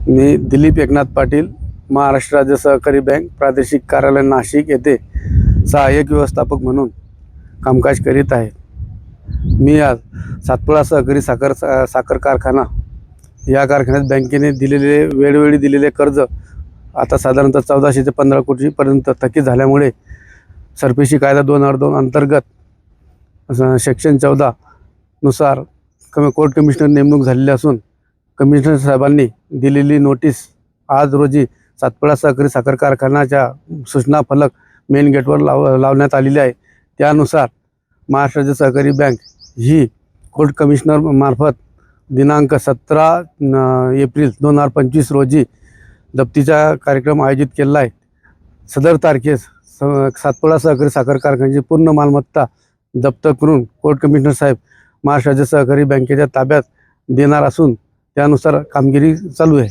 मी दिलीप एकनाथ पाटील, महाराष्ट्र राज्य सहकारी बँक प्रादेशिक कार्यालय नाशिक येथे सहाय्यक व्यवस्थापक म्हणून कामकाज करीत आहे. मी आज सातपुडा सहकारी साखर कारखाना या कारखान्यात बँकेने दिलेले वेळोवेळी दिलेले कर्ज आता साधारणतः 1400 ते 15 कोटीपर्यंत थकीत झाल्यामुळे सरपेशी कायदा 2002 अंतर्गत सेक्शन 14 नुसार कोर्ट कमिशनर नेमणूक झालेली असून कमिशनर साहेबांनी दिलेली नोटीस आज रोजी सातपुडा सहकारी साखर कारखान्याच्या सूचना फलक मेन गेटवर लावण्यात आलेली आहे. त्यानुसार महाराष्ट्र राज्य सहकारी बँक ही कोर्ट कमिशनर मार्फत दिनांक 17 एप्रिल 2025 रोजी जप्तीचा कार्यक्रम आयोजित केला आहे. सदर तारखेस सातपुडा सहकारी साखर कारखान्याची पूर्ण मालमत्ता जप्त करून कोर्ट कमिशनर साहेब महाराष्ट्र राज्य सहकारी बँकेच्या ताब्यात देणार असून त्यानुसार कामगिरी चालू आहे.